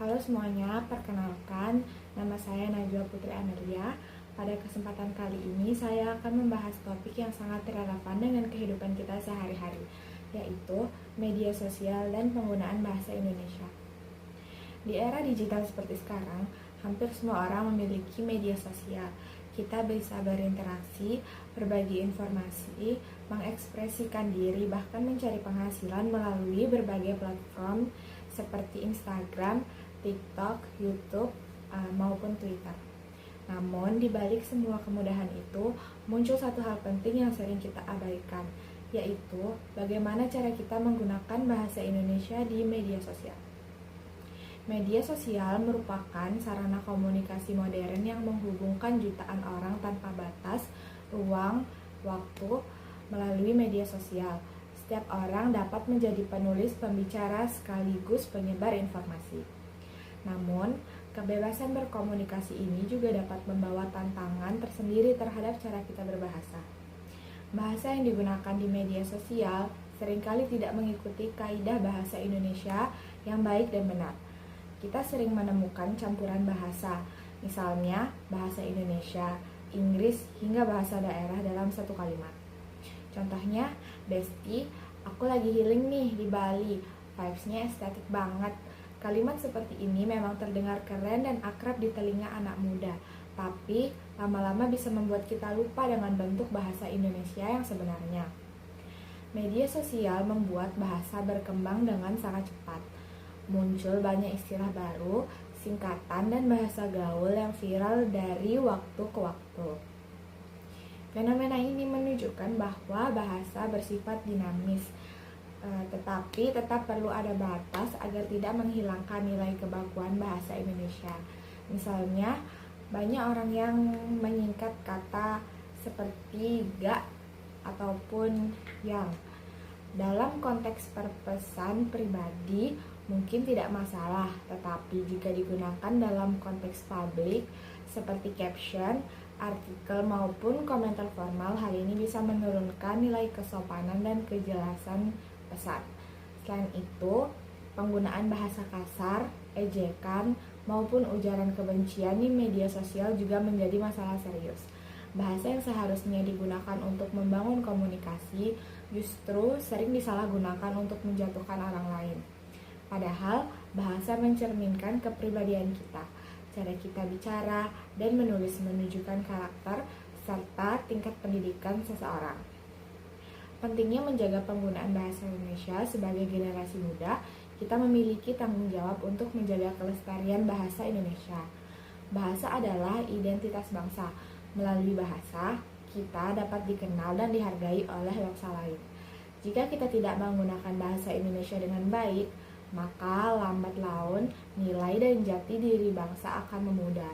Halo semuanya, perkenalkan nama saya Najwa Putri Amelia. Pada kesempatan kali ini saya akan membahas topik yang sangat relevan dengan kehidupan kita sehari-hari, yaitu media sosial dan penggunaan bahasa Indonesia. Di era digital seperti sekarang, hampir semua orang memiliki media sosial. Kita bisa berinteraksi, berbagi informasi, mengekspresikan diri, bahkan mencari penghasilan melalui berbagai platform seperti Instagram, TikTok, YouTube, maupun Twitter. Namun, di balik semua kemudahan itu, muncul satu hal penting yang sering kita abaikan, yaitu bagaimana cara kita menggunakan bahasa Indonesia di media sosial. Media sosial merupakan sarana komunikasi modern yang menghubungkan jutaan orang tanpa batas, ruang, waktu, melalui media sosial. Setiap orang dapat menjadi penulis, pembicara, sekaligus penyebar informasi. Namun, kebebasan berkomunikasi ini juga dapat membawa tantangan tersendiri terhadap cara kita berbahasa. Bahasa yang digunakan di media sosial seringkali tidak mengikuti kaidah bahasa Indonesia yang baik dan benar. Kita sering menemukan campuran bahasa, misalnya bahasa Indonesia, Inggris, hingga bahasa daerah dalam satu kalimat. Contohnya, Besti, aku lagi healing nih di Bali, vibes-nya estetik banget. Kalimat seperti ini memang terdengar keren dan akrab di telinga anak muda, tapi lama-lama bisa membuat kita lupa dengan bentuk bahasa Indonesia yang sebenarnya. Media sosial membuat bahasa berkembang dengan sangat cepat. Muncul banyak istilah baru, singkatan, dan bahasa gaul yang viral dari waktu ke waktu. Fenomena ini menunjukkan bahwa bahasa bersifat dinamis, tetapi tetap perlu ada batas agar tidak menghilangkan nilai kebakuan bahasa Indonesia. Misalnya, banyak orang yang menyingkat kata seperti ga ataupun yang. Dalam konteks perpesan pribadi mungkin tidak masalah, tetapi jika digunakan dalam konteks publik seperti caption, artikel maupun komentar formal, hal ini bisa menurunkan nilai kesopanan dan kejelasan pesan. Selain itu, penggunaan bahasa kasar, ejekan, maupun ujaran kebencian di media sosial juga menjadi masalah serius. Bahasa yang seharusnya digunakan untuk membangun komunikasi justru sering disalahgunakan untuk menjatuhkan orang lain. Padahal, bahasa mencerminkan kepribadian kita, cara kita bicara, dan menulis menunjukkan karakter serta tingkat pendidikan seseorang. Pentingnya menjaga penggunaan bahasa Indonesia sebagai generasi muda, kita memiliki tanggung jawab untuk menjaga kelestarian bahasa Indonesia. Bahasa adalah identitas bangsa. Melalui bahasa, kita dapat dikenal dan dihargai oleh bangsa lain. Jika kita tidak menggunakan bahasa Indonesia dengan baik, maka lambat laun nilai dan jati diri bangsa akan memudar.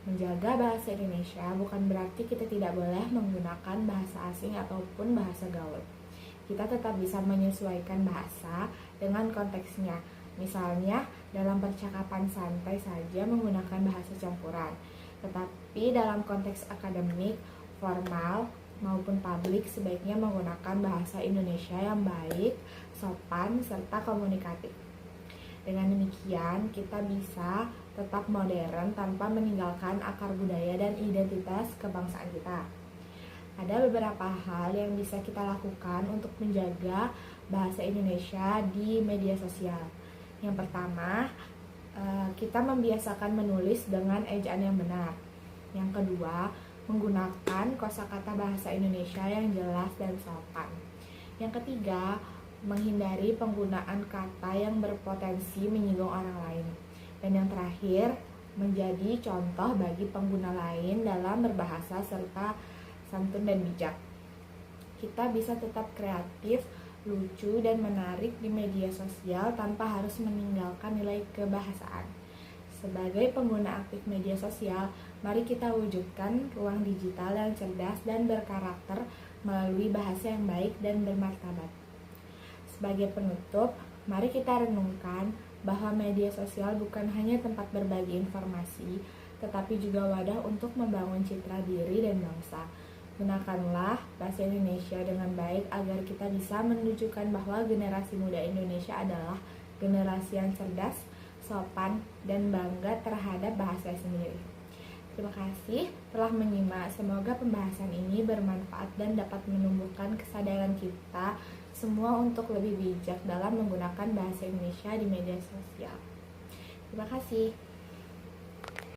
Menjaga bahasa Indonesia bukan berarti kita tidak boleh menggunakan bahasa asing ataupun bahasa gaul. Kita tetap bisa menyesuaikan bahasa dengan konteksnya. Misalnya, dalam percakapan santai saja menggunakan bahasa campuran. Tetapi dalam konteks akademik, formal, maupun publik sebaiknya menggunakan bahasa Indonesia yang baik, sopan, serta komunikatif. Dengan demikian, kita bisa tetap modern tanpa meninggalkan akar budaya dan identitas kebangsaan kita. Ada beberapa hal yang bisa kita lakukan untuk menjaga bahasa Indonesia di media sosial. Yang pertama, kita membiasakan menulis dengan ejaan yang benar. Yang kedua, menggunakan kosakata bahasa Indonesia yang jelas dan sopan. Yang ketiga, menghindari penggunaan kata yang berpotensi menyinggung orang lain. Dan yang terakhir, menjadi contoh bagi pengguna lain dalam berbahasa serta santun dan bijak. Kita bisa tetap kreatif, lucu, dan menarik di media sosial tanpa harus meninggalkan nilai kebahasaan. Sebagai pengguna aktif media sosial, mari kita wujudkan ruang digital yang cerdas dan berkarakter melalui bahasa yang baik dan bermartabat. Sebagai penutup, mari kita renungkan bahwa media sosial bukan hanya tempat berbagi informasi, tetapi juga wadah untuk membangun citra diri dan bangsa. Gunakanlah bahasa Indonesia dengan baik agar kita bisa menunjukkan bahwa generasi muda Indonesia adalah generasi yang cerdas, sopan, dan bangga terhadap bahasa sendiri. Terima kasih telah menyimak. Semoga pembahasan ini bermanfaat dan dapat menumbuhkan kesadaran kita semua untuk lebih bijak dalam menggunakan bahasa Indonesia di media sosial. Terima kasih.